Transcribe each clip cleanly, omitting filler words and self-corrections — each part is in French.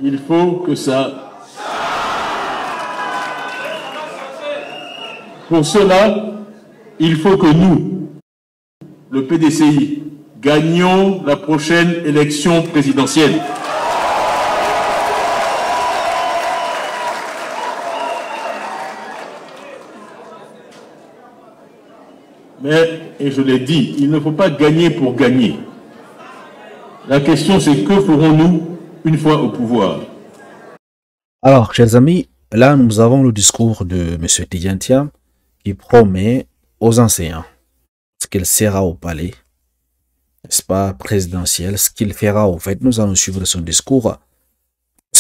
Il faut que ça... Pour cela, il faut que nous, le PDCI, gagnions la prochaine élection présidentielle. Mais, et je l'ai dit, il ne faut pas gagner pour gagner. La question, c'est que ferons-nous une fois au pouvoir? Alors, chers amis, là, nous avons le discours de M. Tidjane Thiam qui promet aux enseignants ce qu'il sera au palais, n'est-ce pas, présidentiel, ce qu'il fera au fait. Nous allons suivre son discours.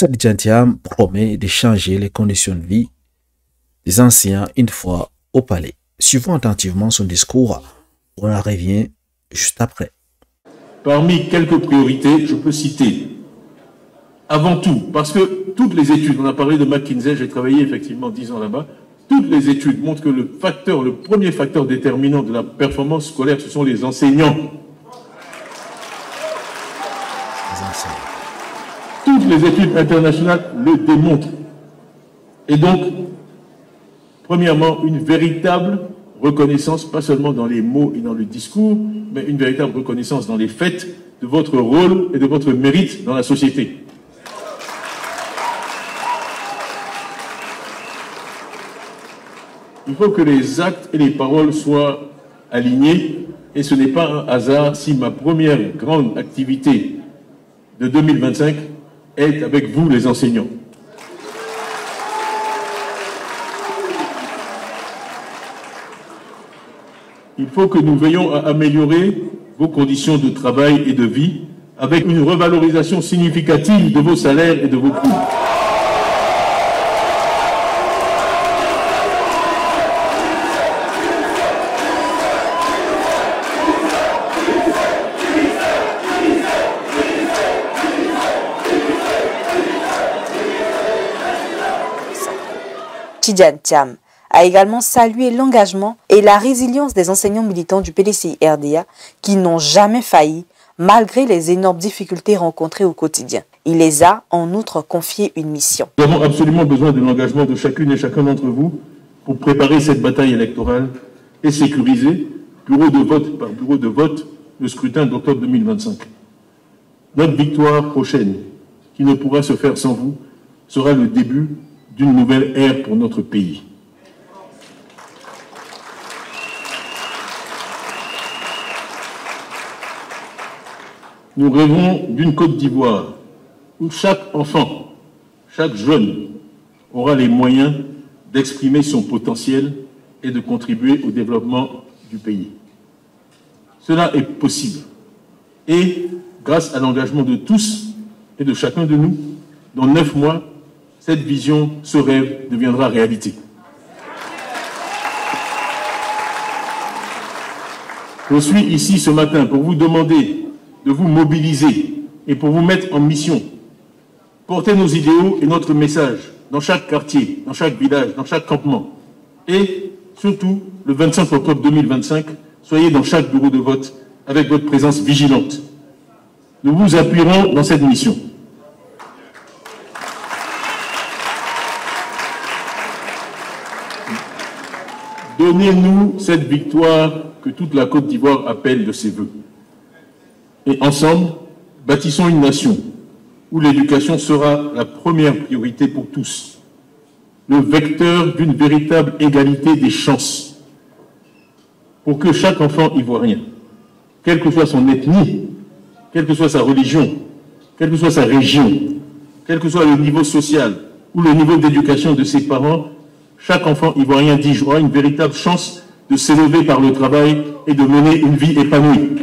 M. Tidjane Thiam promet de changer les conditions de vie des enseignants une fois au palais. Suivons attentivement son discours. On en revient juste après. Parmi quelques priorités, je peux citer, avant tout, parce que toutes les études, on a parlé de McKinsey, j'ai travaillé effectivement 10 ans là-bas, toutes les études montrent que le premier facteur déterminant de la performance scolaire, ce sont les enseignants. Toutes les études internationales le démontrent. Et donc, premièrement, une véritable reconnaissance, pas seulement dans les mots et dans le discours, mais une véritable reconnaissance dans les faits de votre rôle et de votre mérite dans la société. Il faut que les actes et les paroles soient alignés, et ce n'est pas un hasard si ma première grande activité de 2025 est avec vous, les enseignants. Il faut que nous veillions à améliorer vos conditions de travail et de vie avec une revalorisation significative de vos salaires et de vos coûts. Tidjane Thiam a également salué l'engagement et la résilience des enseignants militants du PDCI-RDA qui n'ont jamais failli malgré les énormes difficultés rencontrées au quotidien. Il les a en outre confié une mission. Nous avons absolument besoin de l'engagement de chacune et chacun d'entre vous pour préparer cette bataille électorale et sécuriser, bureau de vote par bureau de vote, le scrutin d'octobre 2025. Notre victoire prochaine, qui ne pourra se faire sans vous, sera le début d'une nouvelle ère pour notre pays. Nous rêvons d'une Côte d'Ivoire où chaque enfant, chaque jeune aura les moyens d'exprimer son potentiel et de contribuer au développement du pays. Cela est possible. Et grâce à l'engagement de tous et de chacun de nous, dans 9 mois, cette vision, ce rêve deviendra réalité. Je suis ici ce matin pour vous demander de vous mobiliser et pour vous mettre en mission. Portez nos idéaux et notre message dans chaque quartier, dans chaque village, dans chaque campement. Et surtout, le 25 octobre 2025, soyez dans chaque bureau de vote avec votre présence vigilante. Nous vous appuierons dans cette mission. Donnez-nous cette victoire que toute la Côte d'Ivoire appelle de ses voeux. Et ensemble, bâtissons une nation où l'éducation sera la première priorité pour tous, le vecteur d'une véritable égalité des chances, pour que chaque enfant ivoirien, quelle que soit son ethnie, quelle que soit sa religion, quelle que soit sa région, quel que soit le niveau social ou le niveau d'éducation de ses parents, chaque enfant ivoirien dit aura une véritable chance de s'élever par le travail et de mener une vie épanouie.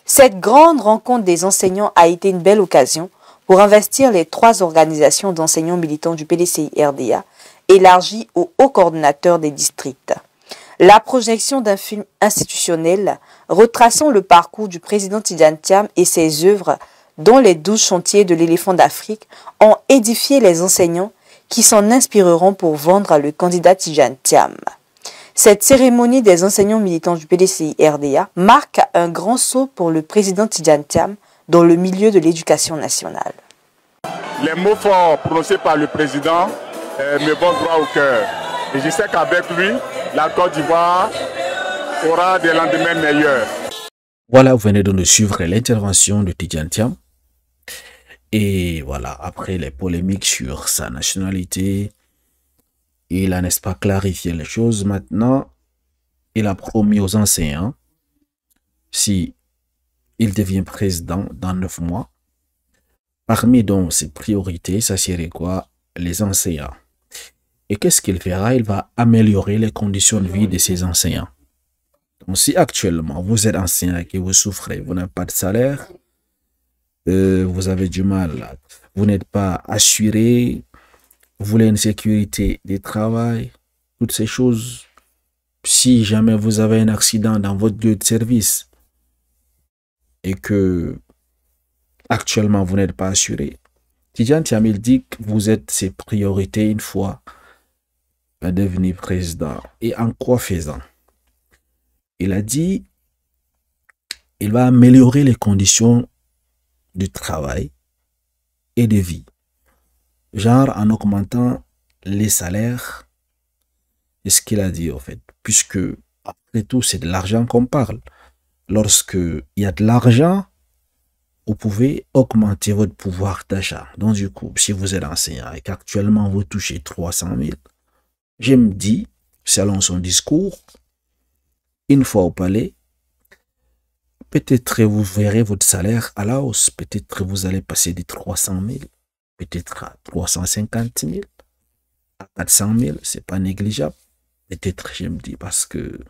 Cette grande rencontre des enseignants a été une belle occasion pour investir les 3 organisations d'enseignants militants du PDCI-RDA élargies aux hauts coordonnateurs des districts. La projection d'un film institutionnel retraçant le parcours du président Tidjane Thiam et ses œuvres, dont les 12 chantiers de l'éléphant d'Afrique, ont édifié les enseignants qui s'en inspireront pour vendre le candidat Tidjane Thiam. Cette cérémonie des enseignants militants du PDCI-RDA marque un grand saut pour le président Tidjane Thiam dans le milieu de l'éducation nationale. Les mots forts prononcés par le président me vont droit au cœur. Et je sais qu'avec lui, la Côte d'Ivoire aura des lendemains meilleurs. Voilà, vous venez de suivre l'intervention de Tidjane Thiam. Et voilà, après les polémiques sur sa nationalité, il a, n'est-ce pas, clarifié les choses. Maintenant, il a promis aux enseignants, si il devient président dans 9 mois, parmi donc ses priorités, ça serait quoi? Les enseignants. Et qu'est-ce qu'il fera? Il va améliorer les conditions de vie de ses enseignants. Donc, si actuellement vous êtes enseignant et que vous souffrez, vous n'avez pas de salaire, vous avez du mal, vous n'êtes pas assuré, vous voulez une sécurité du travail, toutes ces choses. Si jamais vous avez un accident dans votre lieu de service et que actuellement vous n'êtes pas assuré, Tidjane Thiam dit que vous êtes ses priorités une fois devenu président. Et en quoi faisant? Il a dit il va améliorer les conditions de travail et de vie. Genre en augmentant les salaires. C'est ce qu'il a dit en fait. Puisque après tout, c'est de l'argent qu'on parle. Lorsque il y a de l'argent, vous pouvez augmenter votre pouvoir d'achat. Donc du coup, si vous êtes enseignant et qu'actuellement vous touchez 300 000, je me dis, selon son discours, une fois au palais, peut-être vous verrez votre salaire à la hausse. Peut-être vous allez passer de 300 000, peut-être à 350 000, à 400 000. C'est pas négligeable. Peut-être, je me dis, parce que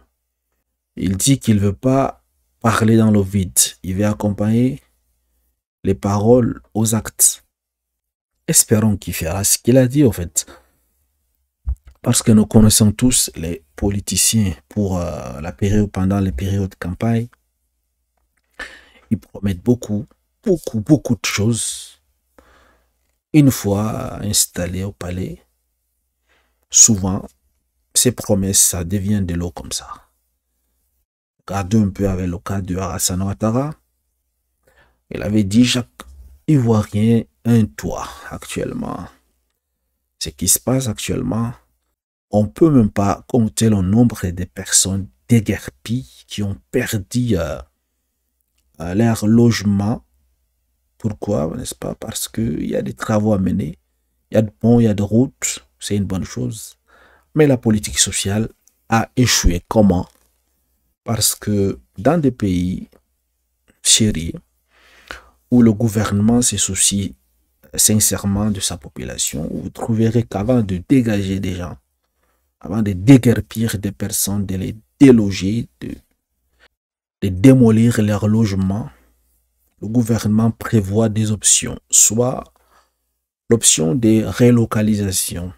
il dit qu'il veut pas parler dans le vide. Il veut accompagner les paroles aux actes. Espérons qu'il fera ce qu'il a dit, en fait. Parce que nous connaissons tous les politiciens pour pendant les périodes de campagne. Ils promettent beaucoup de choses. Une fois installés au palais, souvent, ces promesses, ça devient de l'eau comme ça. Regardez un peu avec le cas de Alassane Ouattara. Il avait dit chaque Ivoirien un toit actuellement. Ce qui se passe actuellement, on ne peut même pas compter le nombre de personnes déguerpies qui ont perdu leur logement. Pourquoi, n'est-ce pas? Parce qu'il y a des travaux à mener, il y a de ponts, il y a de routes, c'est une bonne chose. Mais la politique sociale a échoué. Comment? Parce que dans des pays chéris, où le gouvernement se soucie sincèrement de sa population, vous trouverez qu'avant de dégager des gens, avant de déguerpir des personnes, de les déloger, de démolir leur logement, le gouvernement prévoit des options, soit l'option de relocalisation,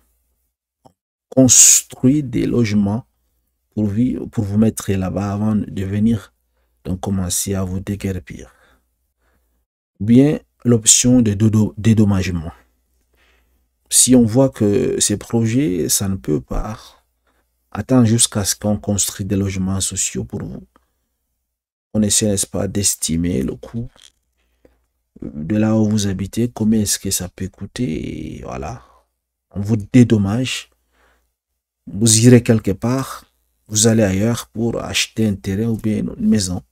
construire des logements pour vous mettre là-bas avant de venir donc commencer à vous déguerpir. Ou bien l'option de dédommagement. Si on voit que ces projets, ça ne peut pas attendre jusqu'à ce qu'on construise des logements sociaux pour vous. On essaie, n'est-ce pas, d'estimer le coût de là où vous habitez, combien est-ce que ça peut coûter, et voilà. On vous dédommage. Vous irez quelque part, vous allez ailleurs pour acheter un terrain ou bien une maison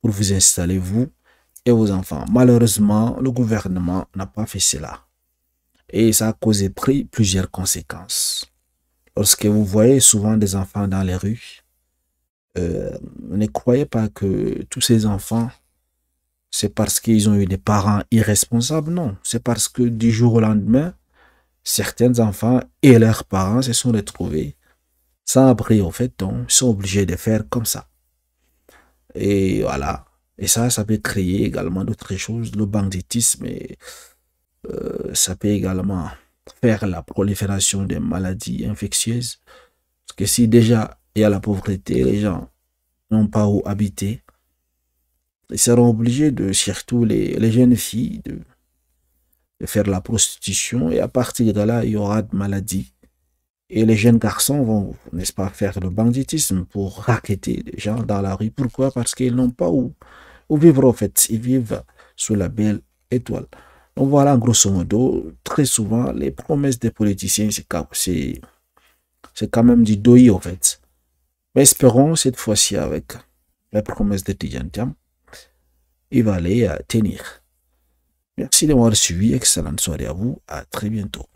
pour vous installer, vous et vos enfants. Malheureusement, le gouvernement n'a pas fait cela. Et ça a causé plusieurs conséquences. Lorsque vous voyez souvent des enfants dans les rues, ne croyez pas que tous ces enfants, c'est parce qu'ils ont eu des parents irresponsables. Non, c'est parce que du jour au lendemain, certains enfants et leurs parents se sont retrouvés sans abri, en fait, donc ils sont obligés de faire comme ça. Et voilà. Et ça peut créer également d'autres choses, le banditisme, et ça peut également faire la prolifération des maladies infectieuses. Parce que si déjà il y a la pauvreté, les gens n'ont pas où habiter, ils seront obligés de, surtout les jeunes filles, de faire la prostitution, et à partir de là, il y aura de maladies. Et les jeunes garçons vont, n'est-ce pas, faire le banditisme pour racketter les gens dans la rue. Pourquoi? Parce qu'ils n'ont pas où vivre, en fait. Ils vivent sous la belle étoile. Donc voilà, grosso modo, très souvent, les promesses des politiciens, c'est quand même du deuil, en fait. Mais espérons cette fois-ci avec la promesse de Tidjane Thiam, il va aller tenir. Merci d'avoir suivi, excellente soirée à vous, à très bientôt.